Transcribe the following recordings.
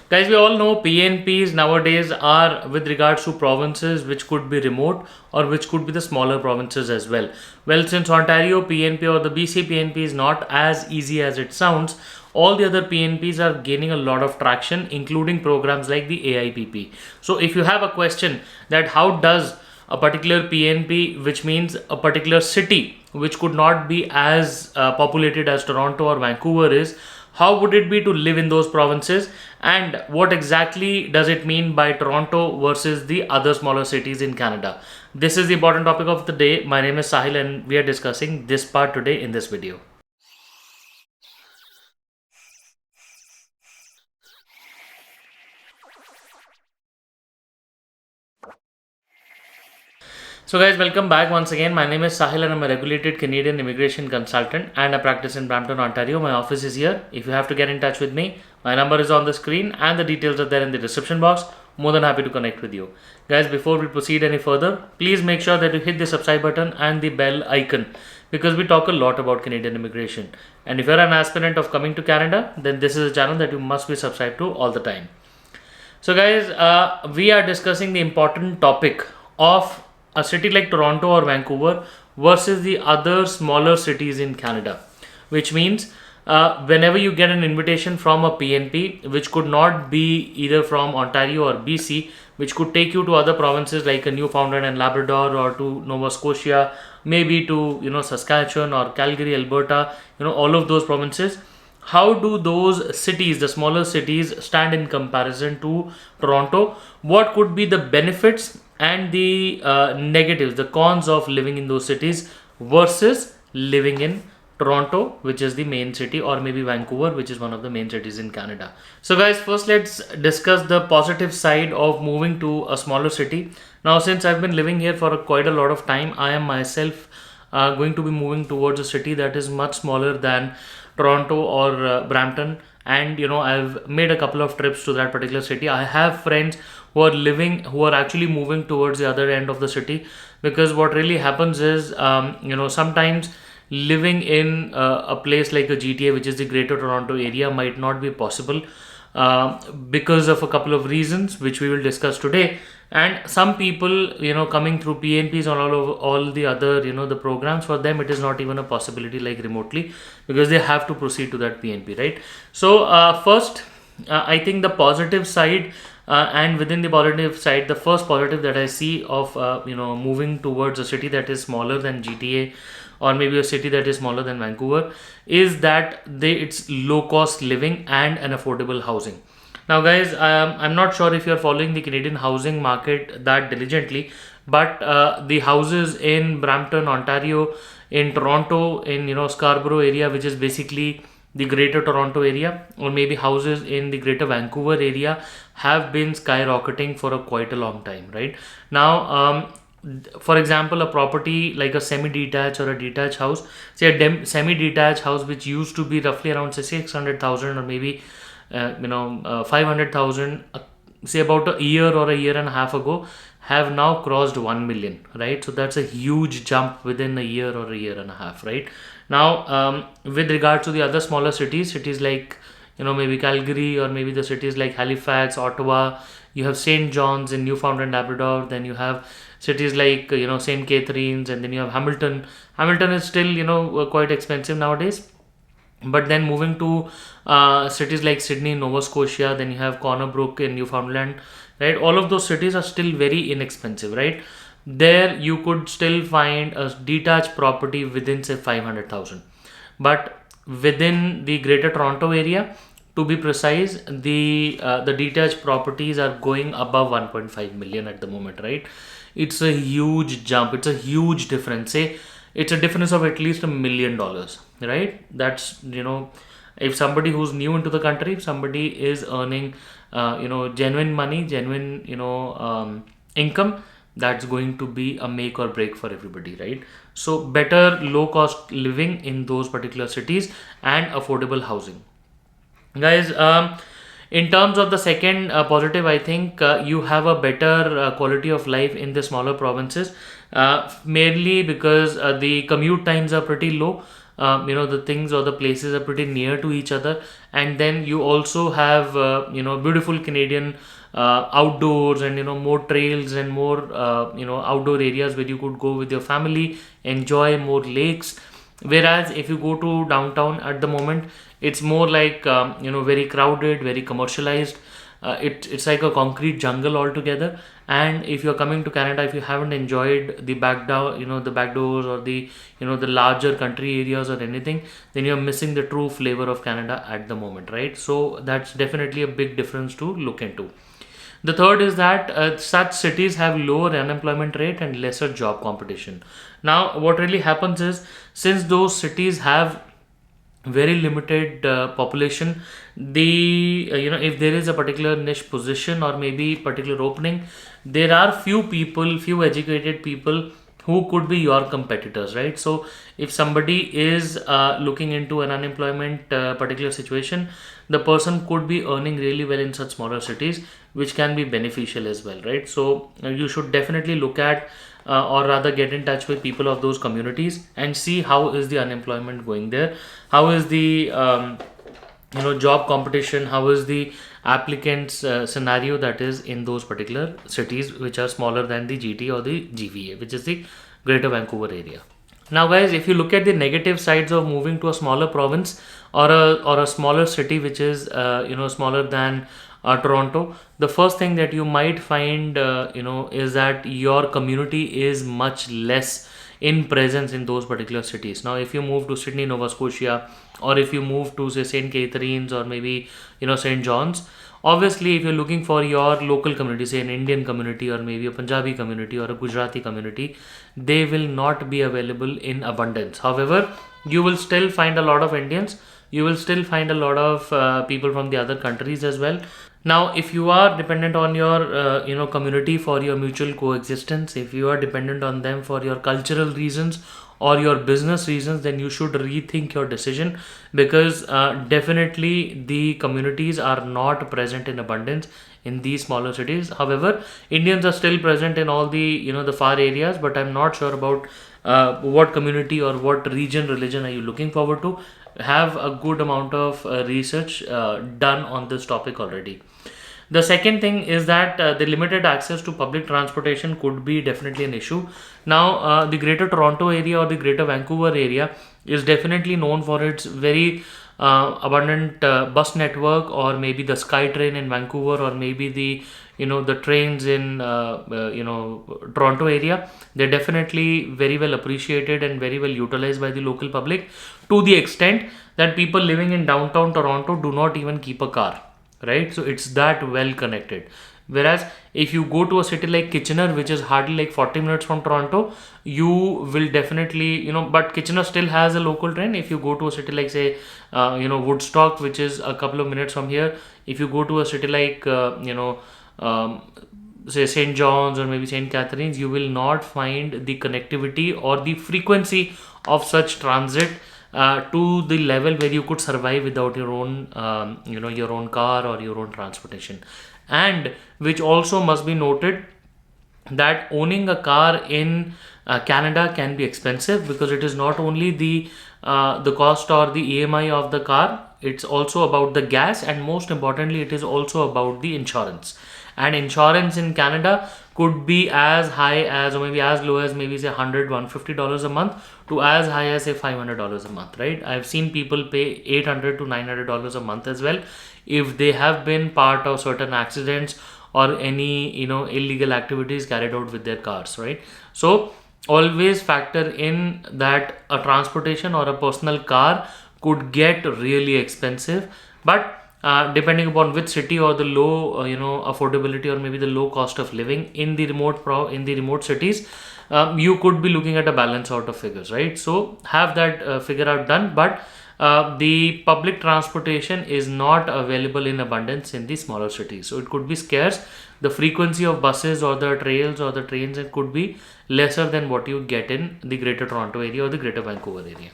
Guys, we all know PNPs nowadays are with regards to provinces which could be remote or which could be the smaller provinces as well. Well, since Ontario PNP or the BC PNP is not as easy as it sounds, all the other PNPs are gaining a lot of traction, including programs like the AIPP. So, if you have a question that how does a particular PNP, which means a particular city which could not be as populated as Toronto or Vancouver is, how would it be to live in those provinces, and what exactly does it mean by Toronto versus the other smaller cities in Canada? This is the important topic of the day. My name is Sahil and we are discussing this part today in this video. So, guys, welcome back once again. My name is Sahil and I'm a regulated Canadian immigration consultant and I practice in Brampton, Ontario. My office is here. If you have to get in touch with me, my number is on the screen and the details are there in the description box. More than happy to connect with you. Guys, before we proceed any further, please make sure that you hit the subscribe button and the bell icon because we talk a lot about Canadian immigration. And if you're an aspirant of coming to Canada, then this is a channel that you must be subscribed to all the time. So, guys, we are discussing the important topic of a city like Toronto or Vancouver versus the other smaller cities in Canada, which means whenever you get an invitation from a PNP, which could not be either from Ontario or BC, which could take you to other provinces like a Newfoundland and Labrador or to Nova Scotia, maybe to Saskatchewan or Calgary, Alberta, all of those provinces. How do those cities, the smaller cities, stand in comparison to Toronto? What could be the benefits and the negatives, the cons of living in those cities versus living in Toronto, which is the main city, or maybe Vancouver, which is one of the main cities in Canada? So, guys, first let's discuss the positive side of moving to a smaller city. Now, since I've been living here for quite a lot of time, I am myself going to be moving towards a city that is much smaller than Toronto or Brampton. And I've made a couple of trips to that particular city. I have friends who are actually moving towards the other end of the city, because what really happens is sometimes living in a place like a GTA, which is the Greater Toronto Area, might not be possible because of a couple of reasons which we will discuss today. And some people coming through PNPs or all the other the programs, for them it is not even a possibility, like remotely, because they have to proceed to that PNP, right? So first, I think the positive side, and within the positive side, the first positive that I see of moving towards a city that is smaller than GTA, or maybe a city that is smaller than Vancouver, is that it's low cost living and an affordable housing. Now, guys, I'm not sure if you're following the Canadian housing market that diligently, but the houses in Brampton, Ontario, in Toronto, in Scarborough area, which is basically the Greater Toronto area, or maybe houses in the Greater Vancouver area, have been skyrocketing for quite a long time, right? Now, for example, a property like a semi-detached or a detached house, say semi-detached house which used to be roughly around say 600,000 or maybe 500,000, say about a year or a year and a half ago, have now crossed 1 million, right? So that's a huge jump within a year or a year and a half, right? Now, with regard to the other smaller cities like maybe Calgary, or maybe the cities like Halifax, Ottawa, you have St. John's in Newfoundland, Labrador, then you have cities like St. Catharines, and then you have Hamilton. Hamilton is still quite expensive nowadays, but then moving to cities like Sydney, Nova Scotia, then you have Corner Brook in Newfoundland, right? All of those cities are still very inexpensive, right? There you could still find a detached property within say 500,000, but within the Greater Toronto area, to be precise, the detached properties are going above 1.5 million at the moment, right? It's a huge jump. It's a huge difference. Say it's a difference of at least $1 million, right? That's if somebody who's new into the country, if somebody is earning genuine money, genuine income, that's going to be a make or break for everybody, right? So better low cost living in those particular cities and affordable housing. Guys, in terms of the second positive, I think you have a better quality of life in the smaller provinces, mainly because the commute times are pretty low. the things or the places are pretty near to each other. And then you also have beautiful Canadian outdoors, and more trails and more outdoor areas where you could go with your family, enjoy more lakes. Whereas if you go to downtown at the moment, it's more like very crowded, very commercialized. It's like a concrete jungle altogether. And if you're coming to Canada, if you haven't enjoyed the back doors, or the larger country areas or anything, then you're missing the true flavor of Canada at the moment, right? So that's definitely a big difference to look into. The third is that such cities have lower unemployment rate and lesser job competition. Now, what really happens is, since those cities have very limited population, the if there is a particular niche position or maybe particular opening, there are few educated people who could be your competitors, right? So if somebody is looking into an unemployment particular situation, the person could be earning really well in such smaller cities, which can be beneficial as well, right? So you should definitely look at, or rather get in touch with people of those communities and see how is the unemployment going there, how is the job competition, how is the applicants scenario that is in those particular cities which are smaller than the GT or the GVA, which is the Greater Vancouver area. Now, guys, if you look at the negative sides of moving to a smaller province, or a smaller city which is smaller than Toronto, the first thing that you might find is that your community is much less in presence in those particular cities. Now, if you move to Sydney, Nova Scotia, or if you move to say St. Catharines, or maybe St. John's, obviously if you're looking for your local community, say an Indian community, or maybe a Punjabi community, or a Gujarati community, they will not be available in abundance. However, you will still find a lot of Indians, you will still find a lot of people from the other countries as well. Now, if you are dependent on your community for your mutual coexistence, if you are dependent on them for your cultural reasons or your business reasons, then you should rethink your decision, because definitely the communities are not present in abundance in these smaller cities. However, Indians are still present in all the far areas, but I'm not sure about what community or what religion are you looking forward to. Have a good amount of research done on this topic already. The second thing is that the limited access to public transportation could be definitely an issue. Now, the Greater Toronto area or the Greater Vancouver area is definitely known for its very abundant bus network, or maybe the SkyTrain in Vancouver, or maybe the trains in Toronto area. They're definitely very well appreciated and very well utilized by the local public, to the extent that people living in downtown Toronto do not even keep a car, right? So it's that well connected. Whereas if you go to a city like Kitchener, which is hardly like 40 minutes from Toronto, you will definitely, but Kitchener still has a local train. If you go to a city like, say, Woodstock, which is a couple of minutes from here, if you go to a city like, say St. John's or maybe St. Catharines, you will not find the connectivity or the frequency of such transit to the level where you could survive without your own your own car or your own transportation. And which also must be noted, that owning a car in Canada can be expensive, because it is not only the cost or the EMI of the car, it's also about the gas, and most importantly it is also about the insurance. And insurance in Canada could be as high as, or maybe as low as, maybe say $150 a month, to as high as say $500 a month, right? I've seen people pay $800 to $900 a month as well, if they have been part of certain accidents or any illegal activities carried out with their cars, right? So always factor in that a transportation or a personal car could get really expensive. But depending upon which city, or the low affordability, or maybe the low cost of living in the remote cities, you could be looking at a balance out of figures, right? So have that figure out done. But the public transportation is not available in abundance in the smaller cities, so it could be scarce. The frequency of buses or the trails or the trains, it could be lesser than what you get in the Greater Toronto area or the Greater Vancouver area.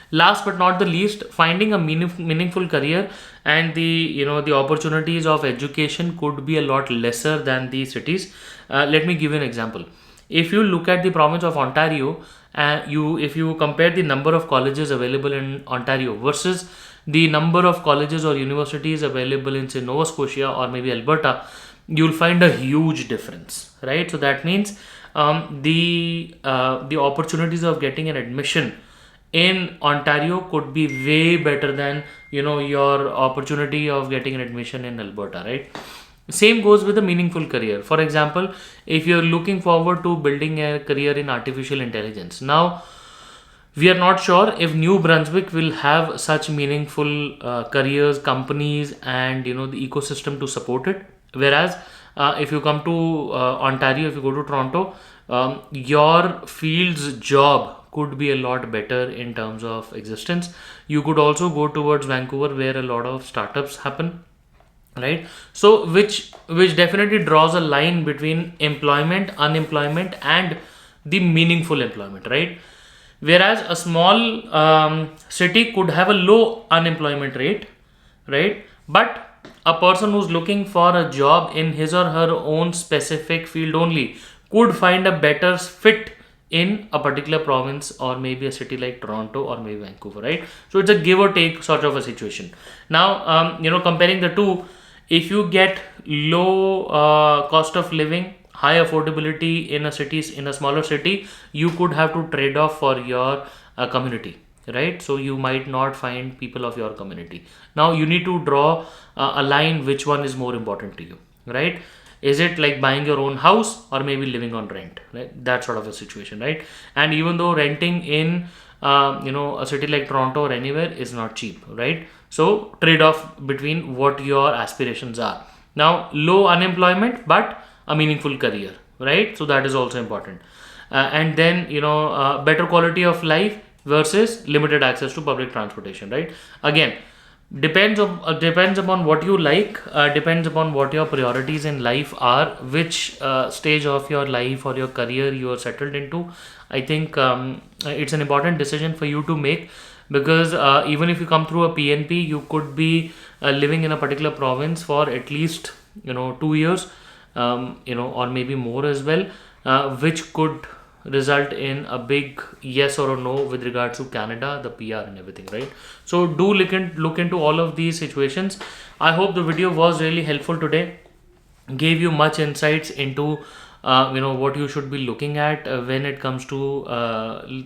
Last but not the least, finding a meaningful career and the opportunities of education could be a lot lesser than the cities. Let me give you an example. If you look at the province of Ontario, and if you compare the number of colleges available in Ontario versus the number of colleges or universities available in, say, Nova Scotia or maybe Alberta, you'll find a huge difference, right? So that means the opportunities of getting an admission in Ontario could be way better than your opportunity of getting an admission in Alberta, right? Same goes with a meaningful career. For example, if you're looking forward to building a career in artificial intelligence, now we are not sure if New Brunswick will have such meaningful careers, companies, and the ecosystem to support it. Whereas, if you come to Ontario, if you go to Toronto, your field's job could be a lot better in terms of existence. You could also go towards Vancouver, where a lot of startups happen, right? So which definitely draws a line between employment, unemployment, and the meaningful employment, right? Whereas a small city could have a low unemployment rate, right? But a person who's looking for a job in his or her own specific field only could find a better fit in a particular province or maybe a city like Toronto or maybe Vancouver, right? So it's a give or take sort of a situation. Now, comparing the two, if you get low cost of living, high affordability in a smaller city, you could have to trade off for your community, right? So you might not find people of your community. Now you need to draw a line, which one is more important to you, right? Is it like buying your own house or maybe living on rent, right? That sort of a situation, right? And even though renting in a city like Toronto or anywhere is not cheap, right? So trade off between what your aspirations are. Now, low unemployment but a meaningful career, right? So that is also important. And then better quality of life versus limited access to public transportation, right? Again, depends upon what you like, depends upon what your priorities in life are, which stage of your life or your career you are settled into. I think it's an important decision for you to make, because even if you come through a PNP, you could be living in a particular province for at least 2 years, or maybe more as well, which could result in a big yes or a no with regards to Canada, the PR and everything, right? So do look into all of these situations. I hope the video was really helpful today, gave you much insights into what you should be looking at when it comes to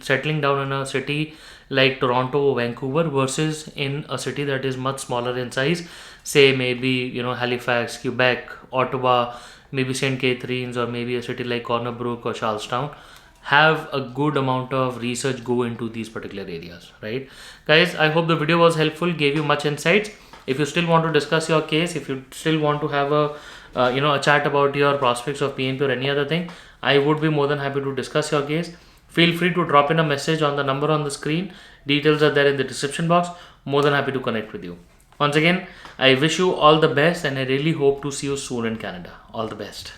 settling down in a city like Toronto or Vancouver versus in a city that is much smaller in size, say maybe Halifax, Quebec, Ottawa, maybe St. Catharines, or maybe a city like Corner Brook or Charlestown. Have a good amount of research go into these particular areas, right? Guys, I hope the video was helpful, gave you much insights. If you still want to discuss your case, if you still want to have a chat about your prospects of PNP or any other thing, I would be more than happy to discuss your case. Feel free to drop in a message on the number on the screen. Details are there in the description box. More than happy to connect with you. Once again, I wish you all the best, and I really hope to see you soon in Canada. All the best.